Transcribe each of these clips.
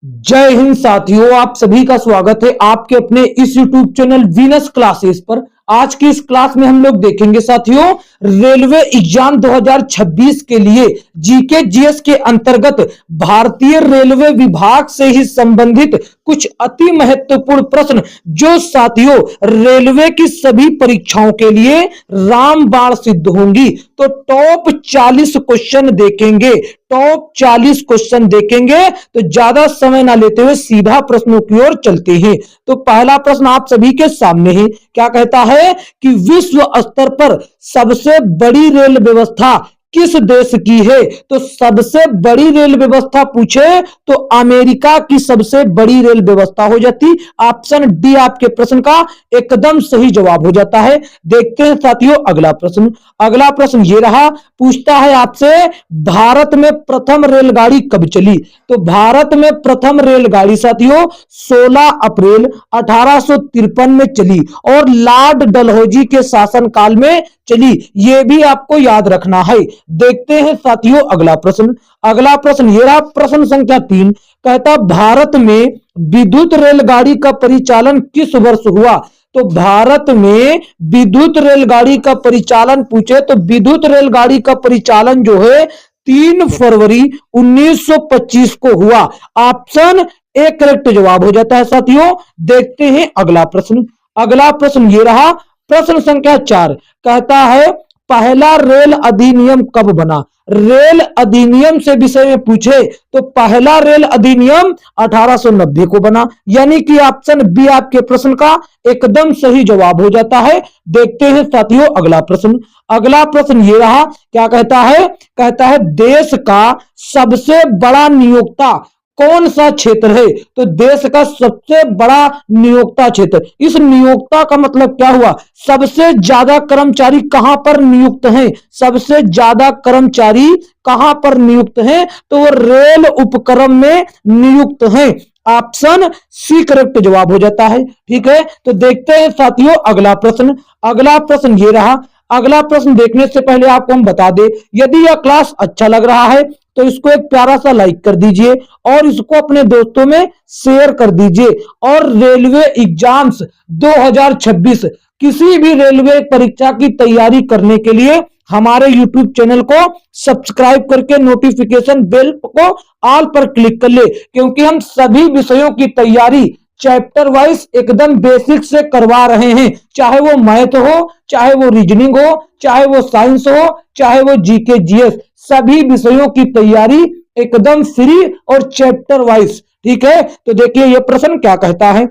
जय हिंद साथियों, आप सभी का स्वागत है आपके अपने इस YouTube चैनल वीनस क्लासेस पर। आज की इस क्लास में हम लोग देखेंगे साथियों, रेलवे एग्जाम 2026 के लिए जीके जीएस के अंतर्गत भारतीय रेलवे विभाग से ही संबंधित कुछ अति महत्वपूर्ण प्रश्न जो साथियों रेलवे की सभी परीक्षाओं के लिए रामबाण सिद्ध होंगी। तो टॉप 40 क्वेश्चन देखेंगे, टॉप 40 क्वेश्चन देखेंगे। तो ज्यादा समय ना लेते हुए सीधा प्रश्नों की ओर चलते हैं। तो पहला प्रश्न आप सभी के सामने है, क्या कहता है कि विश्व स्तर पर सबसे बड़ी रेल व्यवस्था किस देश की है? तो सबसे बड़ी रेल व्यवस्था पूछे तो अमेरिका की सबसे बड़ी रेल व्यवस्था हो जाती। ऑप्शन डी आपके प्रश्न का एकदम सही जवाब हो जाता है। देखते हैं साथियों अगला प्रश्न। अगला प्रश्न ये रहा, पूछता है आपसे भारत में प्रथम रेलगाड़ी कब चली? तो भारत में प्रथम रेलगाड़ी साथियों 16 अप्रैल 1853 में चली और लॉर्ड डलहौजी के शासनकाल में चली। यह भी आपको याद रखना है। देखते हैं साथियों अगला प्रश्न। अगला प्रश्न ये रहा, प्रश्न संख्या 3, कहता भारत में विद्युत रेलगाड़ी का परिचालन किस वर्ष हुआ? तो भारत में विद्युत रेलगाड़ी का परिचालन पूछे तो विद्युत रेलगाड़ी का परिचालन जो है 3 फरवरी 1925 को हुआ। ऑप्शन ए करेक्ट जवाब हो जाता है साथियों। देखते हैं अगला प्रश्न। अगला प्रश्न ये रहा, प्रश्न संख्या 4, कहता है पहला रेल अधिनियम कब बना? रेल अधिनियम से विषय में पूछे तो पहला रेल अधिनियम 1890 को बना, यानी कि ऑप्शन बी आपके प्रश्न का एकदम सही जवाब हो जाता है। देखते हैं साथियों अगला प्रश्न। अगला प्रश्न ये रहा, क्या कहता है? कहता है देश का सबसे बड़ा नियोक्ता कौन सा क्षेत्र है? तो देश का सबसे बड़ा नियोक्ता क्षेत्र, इस नियोक्ता का मतलब क्या हुआ? सबसे ज्यादा कर्मचारी कहां पर नियुक्त हैं? सबसे ज्यादा कर्मचारी कहां पर नियुक्त हैं? तो वो रेल उपक्रम में नियुक्त हैं। ऑप्शन सी करेक्ट जवाब हो जाता है। ठीक है, तो देखते हैं साथियों अगला प्रश्न। अगला प्रश्न ये रहा। अगला प्रश्न देखने से पहले आपको हम बता दें, यदि यह क्लास अच्छा लग रहा है तो इसको एक प्यारा सा लाइक कर दीजिए और इसको अपने दोस्तों में शेयर कर दीजिए। और रेलवे एग्जाम्स 2026 किसी भी रेलवे परीक्षा की तैयारी करने के लिए हमारे YouTube चैनल को सब्सक्राइब करके नोटिफिकेशन बेल को ऑल पर क्लिक कर ले, क्योंकि हम सभी विषयों की तैयारी चैप्टर वाइज एकदम बेसिक से करवा रहे हैं। चाहे वो मैथ हो, चाहे वो रीजनिंग हो, चाहे वो साइंस हो, चाहे वो जीके जीएस, सभी विषयों की तैयारी एकदम फ्री और चैप्टर वाइज। ठीक है, तो देखिए ये प्रश्न क्या कहता है।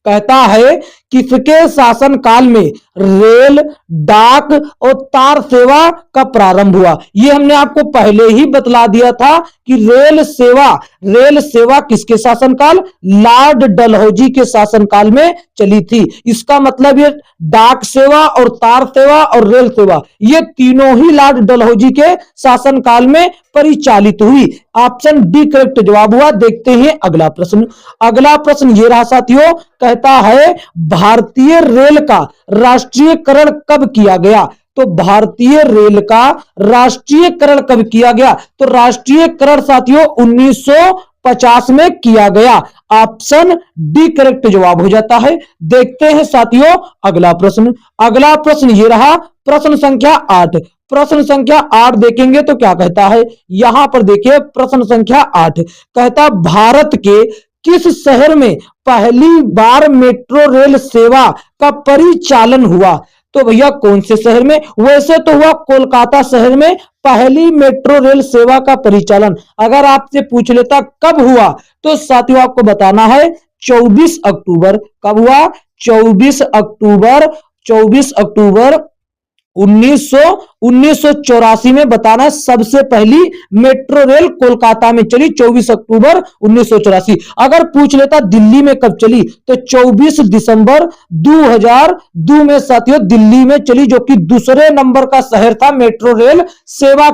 कहता है किसके शासन काल में रेल, डाक और तार सेवा का प्रारंभ हुआ? ये हमने आपको पहले ही बतला दिया था कि रेल सेवा किसके शासनकाल? लॉर्ड डलहौजी के शासनकाल में चली थी। इसका मतलब ये डाक सेवा और तार सेवा और रेल सेवा ये तीनों ही लॉर्ड डलहौजी के शासनकाल में परिचालित हुई। ऑप्शन डी करेक्ट जवाब हुआ। देखते हैं अगला प्रश्न। अगला प्रश्न ये रहा साथियों, कहता है भारतीय रेल का राष्ट्रीयकरण कब किया गया? तो भारतीय रेल का राष्ट्रीयकरण कब किया गया? तो राष्ट्रीयकरण साथियों 1950 में किया गया। ऑप्शन डी करेक्ट जवाब हो जाता है। देखते हैं साथियों अगला प्रश्न। अगला प्रश्न ये रहा, प्रश्न संख्या 8। प्रश्न संख्या 8 देखेंगे तो क्या कहता है? यहां पर देखिए प्रश्न संख्या 8, कहता भारत के किस शहर में पहली बार मेट्रो रेल सेवा का परिचालन हुआ? तो भैया कौन से शहर में? वैसे तो हुआ कोलकाता शहर में पहली मेट्रो रेल सेवा का परिचालन। अगर आपसे पूछ लेता कब हुआ तो साथियों आपको बताना है 24 अक्टूबर। कब हुआ? 24 अक्टूबर 1984 में बताना है। सबसे पहली मेट्रो रेल कोलकाता में चली 24 अक्टूबर 1984। अगर पूछ लेता दिल्ली में कब चली तो 24 दिसंबर 2002 में साथियों दिल्ली में चली, जो कि दूसरे नंबर का शहर था मेट्रो रेल सेवा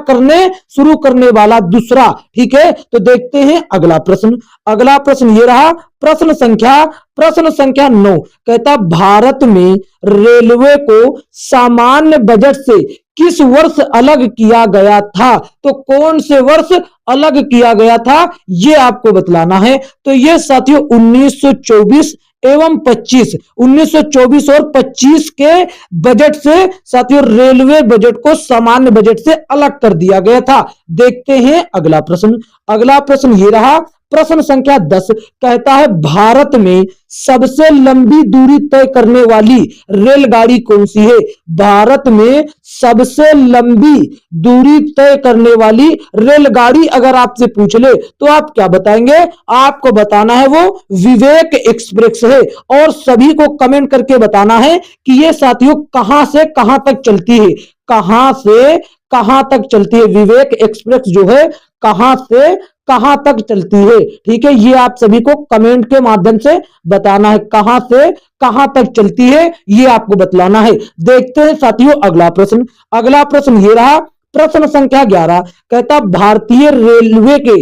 शुरू करने वाला दूसरा। ठीक है, तो देखते हैं अगला प्रश्न। अगला प्रश्न ये रहा, प्रश्न संख्या 9 कहता भारत में रेलवे को सामान्य बजट से किस वर्ष अलग किया गया था? तो कौन से वर्ष अलग किया गया था ये आपको बतलाना है। तो ये साथियों 1924 एवं 25, 1924 और 25 के बजट से साथियों रेलवे बजट को सामान्य बजट से अलग कर दिया गया था। देखते हैं अगला प्रश्न। अगला प्रश्न ये रहा, प्रश्न संख्या 10 कहता है भारत में सबसे लंबी दूरी तय करने वाली रेलगाड़ी कौन सी है? भारत में सबसे लंबी दूरी तय करने वाली रेलगाड़ी अगर आपसे पूछ ले तो आप क्या बताएंगे? आपको बताना है वो विवेक एक्सप्रेस है। और सभी को कमेंट करके बताना है कि ये साथियों कहां से कहां तक चलती है, कहां से कहां तक चलती है। विवेक एक्सप्रेस जो है कहां से कहां तक चलती है, ठीक है। ये आप सभी को कमेंट के माध्यम से बताना है, कहां से कहां तक चलती है ये आपको बतलाना है। देखते हैं साथियों अगला प्रश्न। अगला प्रश्न ये रहा, प्रश्न संख्या 11 कहता भारतीय रेलवे के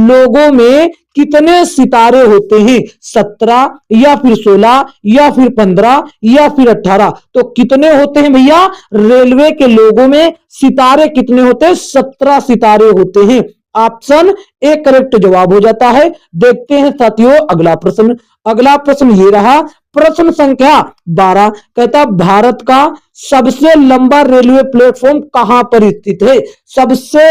लोगों में कितने सितारे होते हैं? 17 या फिर 16 या फिर 15 या फिर 18? तो कितने होते हैं भैया? रेलवे के लोगों में सितारे कितने होते हैं? 17 सितारे होते हैं। ऑप्शन ए करेक्ट जवाब हो जाता है। देखते हैं साथियों अगला प्रश्न। अगला प्रश्न ये रहा, प्रश्न संख्या 12 कहता भारत का सबसे लंबा रेलवे प्लेटफॉर्म कहां पर स्थित है? सबसे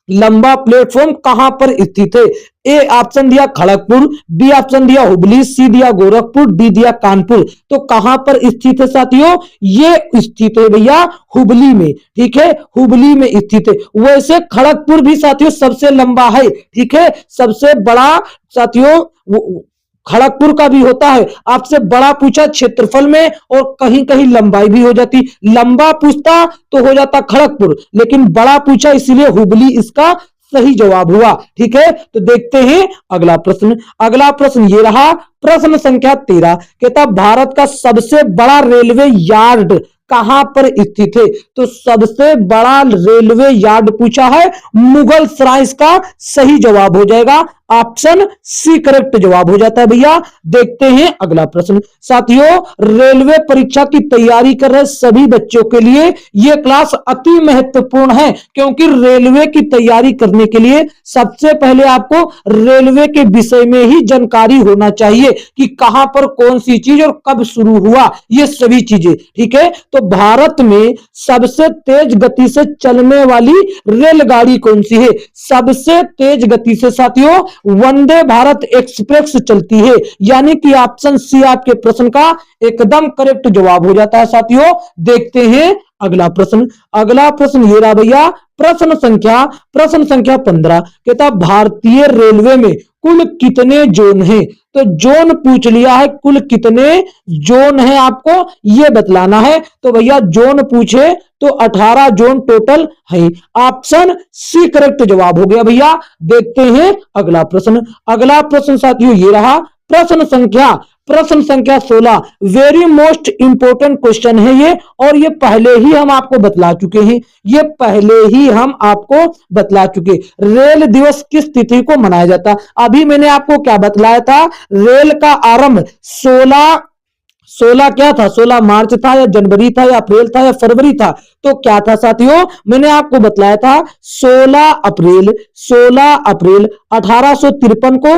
लंबा प्लेटफॉर्म कहां पर स्थित है? ए ऑप्शन दिया खड़गपुर, बी ऑप्शन दिया हुबली, सी दिया गोरखपुर, डी दिया कानपुर। तो कहां पर स्थित है साथियों? ये स्थित है भैया हुबली में, ठीक है, हुबली में स्थित है। वैसे खड़गपुर भी साथियों सबसे लंबा है, ठीक है, सबसे बड़ा साथियों खड़गपुर का भी होता है। आपसे बड़ा पूछा क्षेत्रफल में और कहीं कहीं लंबाई भी हो जाती, लंबा पूछता तो हो जाता खड़गपुर, लेकिन बड़ा पूछा इसलिए हुबली इसका सही जवाब हुआ, ठीक है। तो देखते हैं अगला प्रश्न। अगला प्रश्न ये रहा, प्रश्न संख्या 13 कहता भारत का सबसे बड़ा रेलवे यार्ड कहां पर स्थित है? तो सबसे बड़ा रेलवे यार्ड पूछा है मुगल सराय, इसका सही जवाब हो जाएगा। ऑप्शन सी करेक्ट जवाब हो जाता है भैया। देखते हैं अगला प्रश्न। साथियों रेलवे परीक्षा की तैयारी कर रहे सभी बच्चों के लिए यह क्लास अति महत्वपूर्ण है, क्योंकि रेलवे की तैयारी करने के लिए सबसे पहले आपको रेलवे के विषय में ही जानकारी होना चाहिए कि कहां पर कौन सी चीज और कब शुरू हुआ, ये सभी चीजें, ठीक है। तो भारत में सबसे तेज गति से चलने वाली रेलगाड़ी कौन सी है? सबसे तेज गति से साथियों वंदे भारत एक्सप्रेस चलती है, यानी कि ऑप्शन सी आपके प्रश्न का एकदम करेक्ट जवाब हो जाता है साथियों। देखते हैं अगला प्रश्न। अगला प्रश्न ये रहा भैया, प्रश्न संख्या 15 कहता भारतीय रेलवे में कुल कितने जोन हैं? तो जोन पूछ लिया है, कुल कितने जोन हैं आपको ये बतलाना है। तो भैया जोन पूछे तो 18 जोन टोटल है। ऑप्शन सी करेक्ट जवाब हो गया भैया। देखते हैं अगला प्रश्न। अगला प्रश्न साथियों ये रहा, प्रश्न संख्या 16 वेरी मोस्ट इंपोर्टेंट क्वेश्चन है ये, और ये पहले ही हम आपको बतला चुके हैं, ये पहले ही हम आपको बतला चुके। रेल दिवस किस तिथि को मनाया जाता? अभी मैंने आपको क्या बतलाया था, रेल का आरंभ 16 क्या था, 16 मार्च था या जनवरी था या अप्रैल था या फरवरी था? तो क्या था साथियों, मैंने आपको बतलाया था 16 अप्रैल 1853 को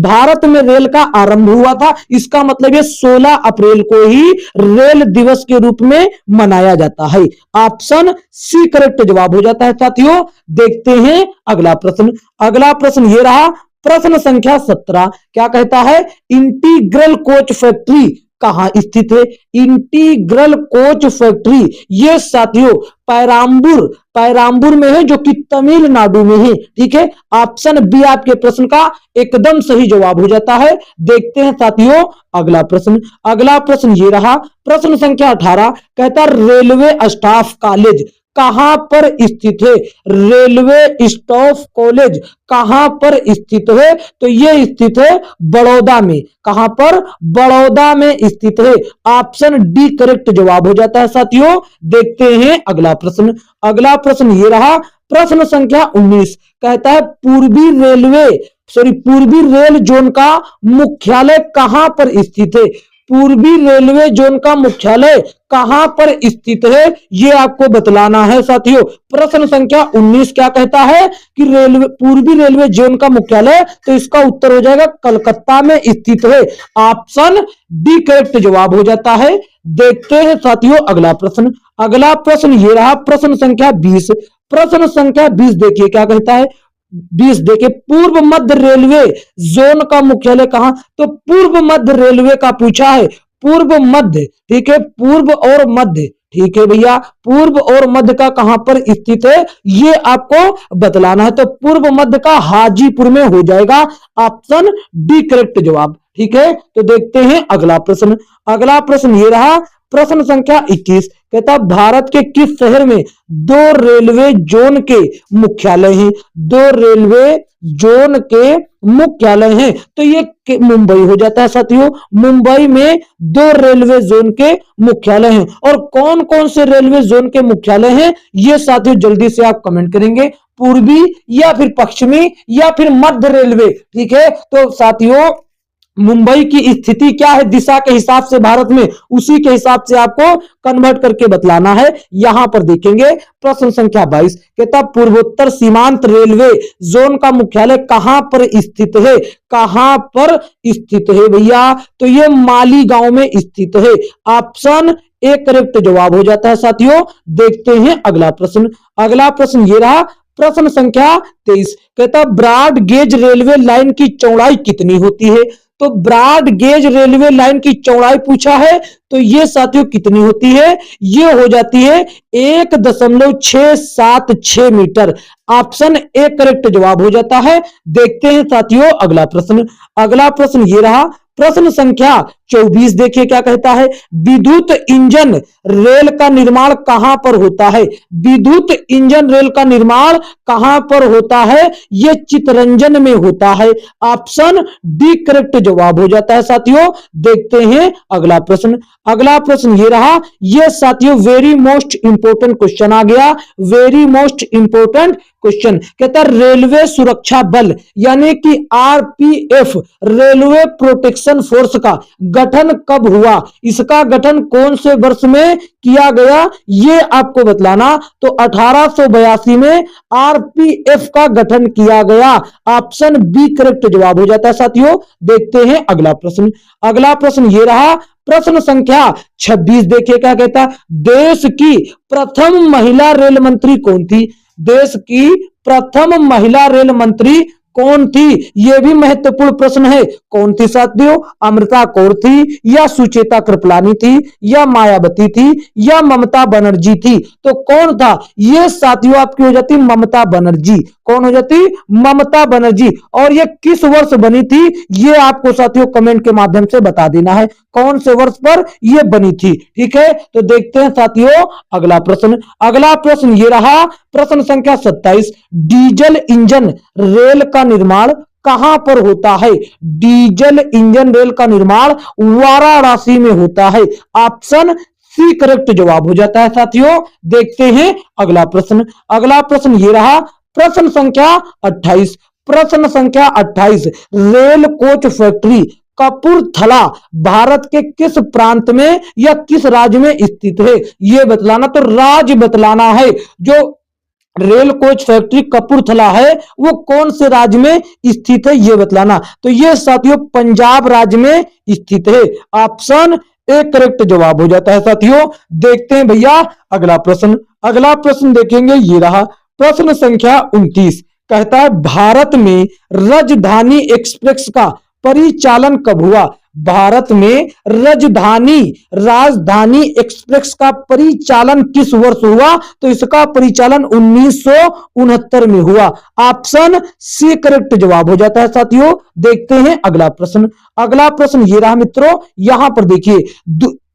भारत में रेल का आरंभ हुआ था। इसका मतलब ये 16 अप्रैल को ही रेल दिवस के रूप में मनाया जाता है। ऑप्शन सी करेक्ट जवाब हो जाता है साथियों। देखते हैं अगला प्रश्न। अगला प्रश्न ये रहा, प्रश्न संख्या 17 क्या कहता है, इंटीग्रल कोच फैक्ट्री कहां स्थित है? इंटीग्रल कोच फैक्ट्री ये साथियों पैराम्बूर में है, जो कि तमिलनाडु में है, ठीक है। ऑप्शन बी आपके प्रश्न का एकदम सही जवाब हो जाता है। देखते हैं साथियों अगला प्रश्न। अगला प्रश्न ये रहा, प्रश्न संख्या 18 कहता रेलवे स्टाफ कॉलेज कहां पर स्थित है? रेलवे स्टाफ कॉलेज कहां पर स्थित है? तो ये स्थित है बड़ौदा में। कहां पर? बड़ौदा में स्थित है। ऑप्शन डी करेक्ट जवाब हो जाता है साथियों। देखते हैं अगला प्रश्न। अगला प्रश्न ये रहा, प्रश्न संख्या 19 कहता है पूर्वी रेल जोन का मुख्यालय कहां पर स्थित है? पूर्वी रेलवे जोन का मुख्यालय कहां पर स्थित है, ये आपको बतलाना है साथियों। प्रश्न संख्या 19 क्या कहता है कि पूर्वी रेलवे जोन का मुख्यालय, तो इसका उत्तर हो जाएगा कलकत्ता में स्थित है। ऑप्शन डी करेक्ट जवाब हो जाता है। देखते हैं साथियों अगला प्रश्न। अगला प्रश्न ये रहा प्रश्न संख्या 20। प्रश्न संख्या 20 देखिए क्या कहता है। 20 देखिए, पूर्व मध्य रेलवे जोन का मुख्यालय कहां? तो पूर्व मध्य रेलवे का पूछा है। पूर्व मध्य, ठीक है, पूर्व और मध्य, ठीक है भैया, पूर्व और मध्य का कहां पर स्थित है ये आपको बतलाना है। तो पूर्व मध्य का हाजीपुर में हो जाएगा। ऑप्शन डी करेक्ट जवाब, ठीक है। तो देखते हैं अगला प्रश्न। अगला प्रश्न ये रहा प्रश्न संख्या 21। कहता भारत के किस शहर में दो रेलवे जोन के मुख्यालय हैं? दो रेलवे जोन के मुख्यालय हैं, तो ये मुंबई हो जाता है साथियों। मुंबई में दो रेलवे जोन के मुख्यालय हैं। और कौन कौन से रेलवे जोन के मुख्यालय हैं ये साथियों जल्दी से आप कमेंट करेंगे। पूर्वी या फिर पश्चिमी या फिर मध्य रेलवे, ठीक है। तो साथियों मुंबई की स्थिति क्या है दिशा के हिसाब से भारत में, उसी के हिसाब से आपको कन्वर्ट करके बतलाना है। यहां पर देखेंगे प्रश्न संख्या 22। कहता पूर्वोत्तर सीमांत रेलवे जोन का मुख्यालय कहां पर स्थित है? कहां पर स्थित है भैया? तो ये मालीगांव में स्थित है। ऑप्शन ए करेक्ट जवाब हो जाता है साथियों। देखते हैं अगला प्रश्न। अगला प्रश्न ये रहा प्रश्न संख्या 23। कहता ब्रॉड गेज रेलवे लाइन की चौड़ाई कितनी होती है? तो ब्रॉड गेज रेलवे लाइन की चौड़ाई पूछा है, तो ये साथियों कितनी होती है? ये हो जाती है 1.676 मीटर। ऑप्शन ए करेक्ट जवाब हो जाता है। देखते हैं साथियों अगला प्रश्न। अगला प्रश्न ये रहा प्रश्न संख्या 24। देखिए क्या कहता है। विद्युत इंजन रेल का निर्माण कहां पर होता है? विद्युत इंजन रेल का निर्माण कहां पर होता है? यह चितरंजन में होता है। ऑप्शन डी करेक्ट जवाब हो जाता है साथियों। देखते हैं अगला प्रश्न। अगला प्रश्न ये रहा, यह साथियों वेरी मोस्ट इंपोर्टेंट क्वेश्चन आ गया। वेरी मोस्ट इंपोर्टेंट क्वेश्चन कहता रेलवे सुरक्षा बल यानी कि आरपीएफ, रेलवे प्रोटेक्शन फोर्स का गठन कब हुआ? इसका गठन कौन से वर्ष में किया गया ये आपको बतलाना। तो 1882 में आरपीएफ का गठन किया गया। ऑप्शन बी करेक्ट जवाब हो जाता है साथियों। देखते हैं अगला प्रश्न। अगला प्रश्न ये रहा प्रश्न संख्या 26। देखिए क्या कहता, देश की प्रथम महिला रेल मंत्री कौन थी? देश की प्रथम महिला रेल मंत्री कौन थी? यह भी महत्वपूर्ण प्रश्न है। कौन थी साथियों? अमृता कौर थी या सुचेता कृपलानी थी या मायावती थी या ममता बनर्जी थी? तो कौन था ये साथियों? आपकी हो जाती ममता बनर्जी। कौन हो जाती? ममता बनर्जी। और ये किस वर्ष बनी थी ये आपको साथियों कमेंट के माध्यम से बता देना है कौन से वर्ष पर ये बनी थी, ठीक है। तो देखते हैं साथियों अगला प्रश्न। अगला प्रश्न ये रहा प्रश्न संख्या 27। डीजल इंजन रेल का निर्माण कहां पर होता है? डीजल इंजन रेल का निर्माण वाराणसी में होता है। ऑप्शन सी करेक्ट जवाब हो जाता है साथियों। देखते हैं अगला प्रश्न। अगला प्रश्न ये रहा प्रश्न संख्या 28। प्रश्न संख्या 28। Rail coach factory Kapurthala Bharat के किस प्रांत में या किस राज्य में स्थित है यह बतलाना। तो राज्य बतलाना है। जो रेल कोच फैक्ट्री कपूरथला है वो कौन से राज्य में स्थित है यह बतलाना। तो यह साथियों पंजाब राज्य में स्थित है। ऑप्शन ए करेक्ट जवाब हो जाता है साथियों। देखते हैं भैया अगला प्रश्न। अगला प्रश्न देखेंगे ये रहा प्रश्न संख्या 29। कहता है भारत में राजधानी एक्सप्रेस का परिचालन कब हुआ? भारत में राजधानी एक्सप्रेस का परिचालन किस वर्ष हुआ? तो इसका परिचालन 1969 में हुआ। ऑप्शन सी करेक्ट जवाब हो जाता है साथियों। देखते हैं अगला प्रश्न। अगला प्रश्न ये रहा मित्रों, यहां पर देखिए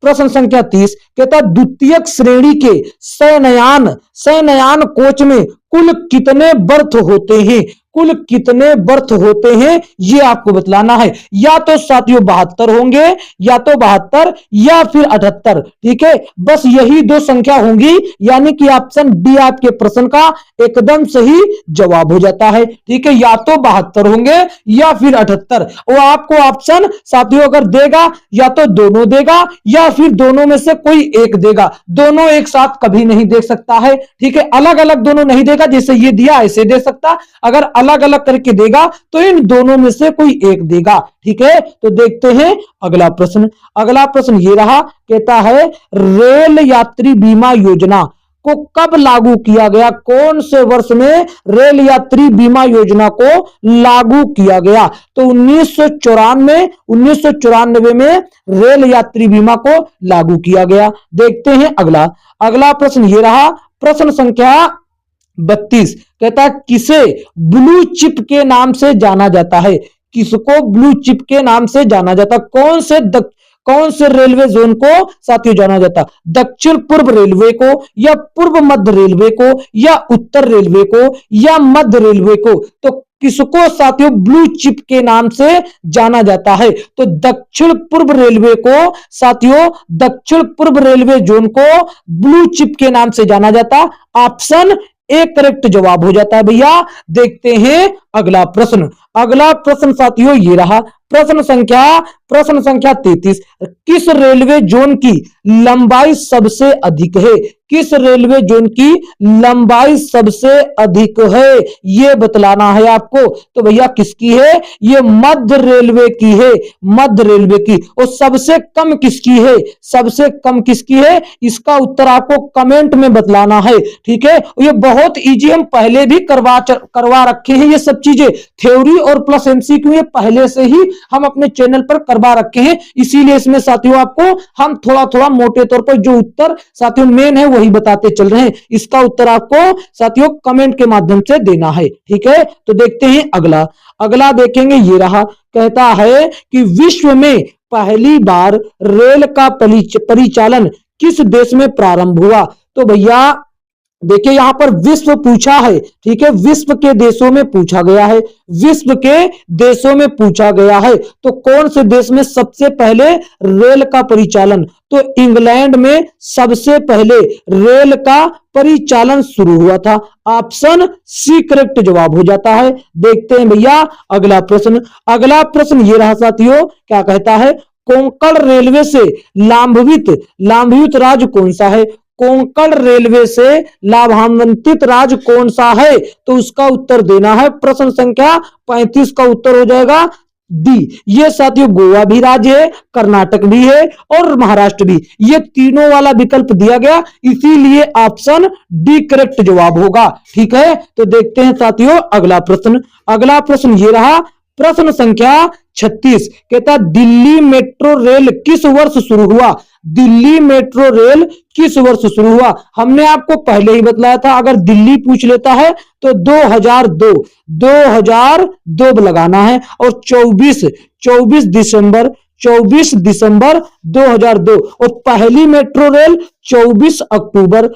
प्रश्न संख्या 30। कहता द्वितीयक श्रेणी के शयनयान कोच में कुल कितने बर्थ होते हैं? कुल कितने बर्थ होते हैं ये आपको बतलाना है। या तो साथियों 72 होंगे, या तो 72 या फिर 78। ठीक है, बस यही दो संख्या होंगी, यानी कि ऑप्शन डी आपके प्रश्न का एकदम सही जवाब हो जाता है। ठीक है, या तो 72 होंगे या फिर 78। वो आपको ऑप्शन साथियों अगर देगा या तो दोनों देगा या फिर दोनों में से कोई एक देगा, दोनों एक साथ कभी नहीं दे सकता है। ठीक है, अलग अलग दोनों नहीं देगा, जैसे ये दिया ऐसे दे सकता, अगर अलग अलग करके देगा तो इन दोनों में से कोई एक देगा। ठीक है, तो देखते हैं अगला प्रश्न। अगला प्रश्न ये रहा, कहता है रेल यात्री बीमा योजना को कब लागू किया गया? कौन से वर्ष में रेल यात्री बीमा योजना को लागू किया गया? तो 1994 में रेल यात्री बीमा को लागू किया गया। देखते हैं अगला। अगला प्रश्न ये रहा, प्रश्न संख्या 32, कहता है किसे ब्लू चिप के नाम से जाना जाता है? किसको ब्लू चिप के नाम से जाना जाता? कौन से रेलवे जोन को साथियों जाना जाता? दक्षिण पूर्व रेलवे को, या पूर्व मध्य रेलवे को, या उत्तर रेलवे को, या मध्य रेलवे को? तो किसको साथियों ब्लू चिप के नाम से जाना जाता है? तो दक्षिण पूर्व रेलवे को साथियों, दक्षिण पूर्व रेलवे जोन को ब्लू चिप के नाम से जाना जाता। ऑप्शन एक करेक्ट जवाब हो जाता है भैया। देखते हैं अगला प्रश्न। अगला प्रश्न साथियों ये रहा, प्रश्न संख्या 33, किस रेलवे जोन की लंबाई सबसे अधिक है? किस रेलवे जोन की लंबाई सबसे अधिक है ये बतलाना है आपको। तो भैया किसकी है? ये मध्य रेलवे की है, मध्य रेलवे की। और सबसे कम किसकी है? सबसे कम किसकी है? इसका उत्तर आपको कमेंट में बतलाना है। ठीक है, ये बहुत इजी, हम पहले भी करवा रखे हैं ये सब चीजें, थ्योरी और प्लस एमसीक्यू ये पहले से ही हम अपने चैनल पर करवा रखे हैं। इसीलिए इसमें साथियों आपको हम थोड़ा थोड़ा मोटे तौर पर जो उत्तर साथियों मेन है वही बताते चल रहे हैं। इसका उत्तर आपको साथियों कमेंट के माध्यम से देना है। ठीक है, तो देखते हैं अगला। अगला देखेंगे ये रहा, कहता है कि विश्व में पहली बार रेल का परिचालन किस देश में प्रारंभ हुआ? तो भैया देखिए यहां पर विश्व पूछा है। ठीक है, विश्व के देशों में पूछा गया है, विश्व के देशों में पूछा गया है। तो कौन से देश में सबसे पहले रेल का परिचालन? तो इंग्लैंड में सबसे पहले रेल का परिचालन शुरू हुआ था। ऑप्शन सी करेक्ट जवाब हो जाता है। देखते हैं भैया अगला प्रश्न। अगला प्रश्न ये रहा साथियों, क्या कहता है कोंकण रेलवे से लाभान्वित राज्य कौन सा है? कोंकण रेलवे से लाभान्वित राज्य कौन सा है? तो उसका उत्तर देना है। प्रश्न संख्या 35 का उत्तर हो जाएगा डी। ये साथियों गोवा भी राज्य है, कर्नाटक भी है और महाराष्ट्र भी, ये तीनों वाला विकल्प दिया गया, इसीलिए ऑप्शन डी करेक्ट जवाब होगा। ठीक है, तो देखते हैं साथियों अगला प्रश्न। अगला प्रश्न ये रहा, प्रश्न संख्या 36, कहता दिल्ली मेट्रो रेल किस वर्ष शुरू हुआ? दिल्ली मेट्रो रेल किस वर्ष शुरू हुआ? हमने आपको पहले ही बतलाया था, अगर दिल्ली पूछ लेता है तो 2002 लगाना है, और 24 दिसंबर 2002। और पहली मेट्रो रेल 24 अक्टूबर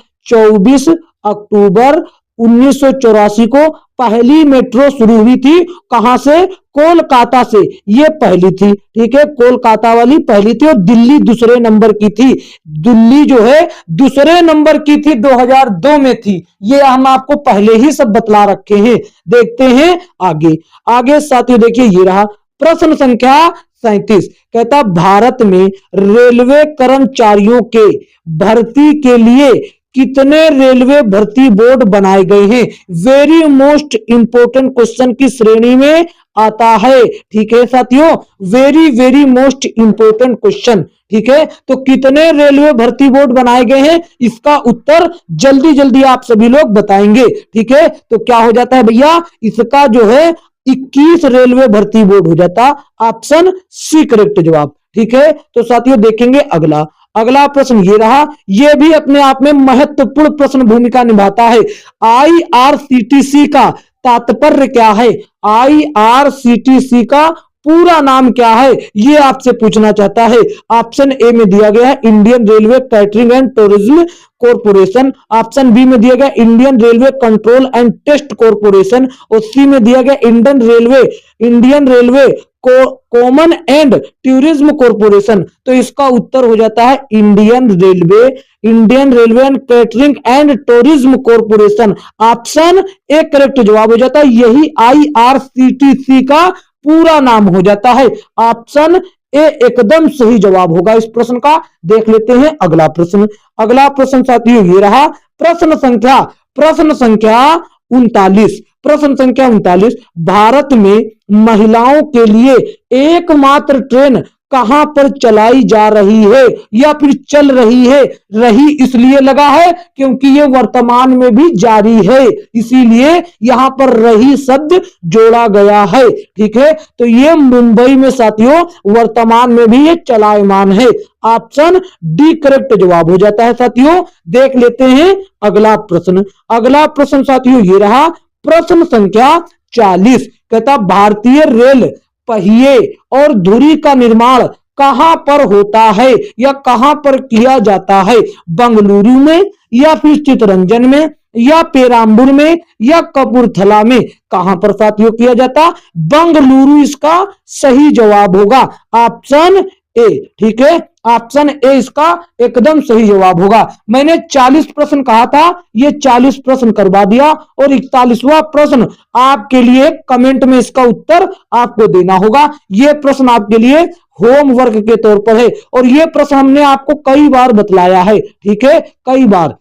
1984 को पहली मेट्रो शुरू हुई थी। कहां से? कोलकाता से, ये पहली थी। ठीक है, कोलकाता वाली पहली थी और दिल्ली दूसरे नंबर की थी। दिल्ली जो है दूसरे नंबर की थी, 2002 में थी। ये हम आपको पहले ही सब बतला रखे हैं। देखते हैं आगे साथियों, देखिए ये रहा प्रश्न संख्या 37, कहता भारत में रेलवे कर्मचारियों के भर्ती के लिए कितने रेलवे भर्ती बोर्ड बनाए गए हैं? वेरी मोस्ट इंपोर्टेंट क्वेश्चन की श्रेणी में आता है। ठीक है साथियों, वेरी मोस्ट इंपोर्टेंट क्वेश्चन। ठीक है, तो कितने रेलवे भर्ती बोर्ड बनाए गए हैं, इसका उत्तर जल्दी आप सभी लोग बताएंगे। ठीक है, तो क्या हो जाता है भैया, इसका जो है 21 रेलवे भर्ती बोर्ड हो जाता। ऑप्शन सी करेक्ट जवाब। ठीक है, तो साथियों देखेंगे अगला प्रश्न ये रहा, यह भी अपने आप में महत्वपूर्ण प्रश्न भूमिका निभाता है। IRCTC का तात्पर्य क्या है? IRCTC का पूरा नाम क्या है, ये आपसे पूछना चाहता है। ऑप्शन ए में दिया गया है Indian railway catering and tourism corporation, option B में दिया गया Indian railway control and test corporation, और सी में दिया गया Indian railway common and tourism corporation. तो इसका उत्तर हो जाता है Indian railway and catering and tourism corporation. Option A correct जवाब हो जाता है, यही IRCTC का पूरा नाम हो जाता है। ऑप्शन ए एकदम सही जवाब होगा इस प्रश्न का। देख लेते हैं अगला प्रश्न साथियों ये रहा प्रश्न संख्या 39। भारत में महिलाओं के लिए एकमात्र ट्रेन कहां पर चलाई जा रही है या फिर चल रही है? रही इसलिए लगा है क्योंकि ये वर्तमान में भी जारी है, इसीलिए यहां पर रही शब्द जोड़ा गया है। ठीक है, तो ये मुंबई में साथियों वर्तमान में भी ये चलायमान है। ऑप्शन डी करेक्ट जवाब हो जाता है साथियों। देख लेते हैं अगला प्रश्न साथियों ये रहा प्रश्न संख्या 40। कहता भारतीय रेल पहिए और धुरी का निर्माण कहां पर होता है या कहां पर किया जाता है? बंगलुरु में या फिर चितरंजन में या पेराम्बूर में या कपूरथला में? कहां पर साथियों किया जाता? बंगलुरु इसका सही जवाब होगा, ऑप्शन ए। ठीक है, ऑप्शन ए इसका एकदम सही जवाब होगा। मैंने 40 प्रश्न कहा था, ये 40 प्रश्न करवा दिया, और 41वां प्रश्न आपके लिए कमेंट में इसका उत्तर आपको देना होगा। ये प्रश्न आपके लिए होमवर्क के तौर पर है, और ये प्रश्न हमने आपको कई बार बतलाया है। ठीक है, कई बार।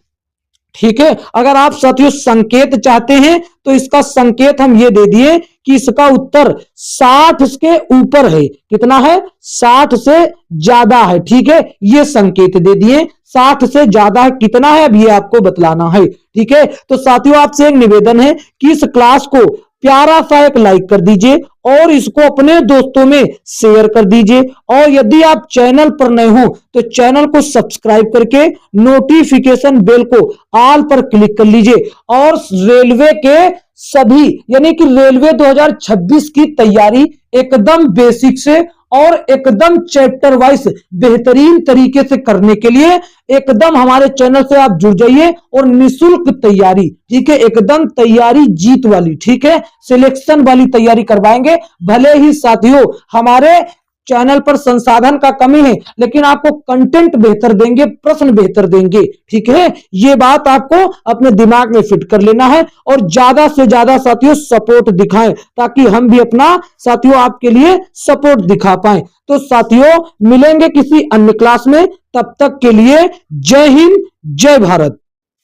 ठीक है, अगर आप साथियों संकेत चाहते हैं तो इसका संकेत हम ये दे दिए कि इसका उत्तर 60 के ऊपर है। कितना है? 60 से ज्यादा है। ठीक है, ये संकेत दे दिए। 60 से ज्यादा है, कितना है अब ये आपको बतलाना है। ठीक है, तो साथियों आपसे एक निवेदन है कि इस क्लास को प्यारा सा एक लाइक कर दीजिए और इसको अपने दोस्तों में शेयर कर दीजिए, और यदि आप चैनल पर नए हो तो चैनल को सब्सक्राइब करके नोटिफिकेशन बेल को ऑल पर क्लिक कर लीजिए। और रेलवे के सभी यानी कि रेलवे 2026 की तैयारी एकदम बेसिक से और एकदम चैप्टर वाइज बेहतरीन तरीके से करने के लिए एकदम हमारे चैनल से आप जुड़ जाइए, और निशुल्क तैयारी, ठीक है, एकदम तैयारी जीत वाली, ठीक है, सिलेक्शन वाली तैयारी करवाएंगे। भले ही साथियों हमारे चैनल पर संसाधन का कमी है, लेकिन आपको कंटेंट बेहतर देंगे, प्रश्न बेहतर देंगे। ठीक है, ये बात आपको अपने दिमाग में फिट कर लेना है, और ज्यादा से ज्यादा साथियों सपोर्ट दिखाएं, ताकि हम भी अपना साथियों आपके लिए सपोर्ट दिखा पाएं। तो साथियों मिलेंगे किसी अन्य क्लास में, तब तक के लिए जय हिंद, जय भारत।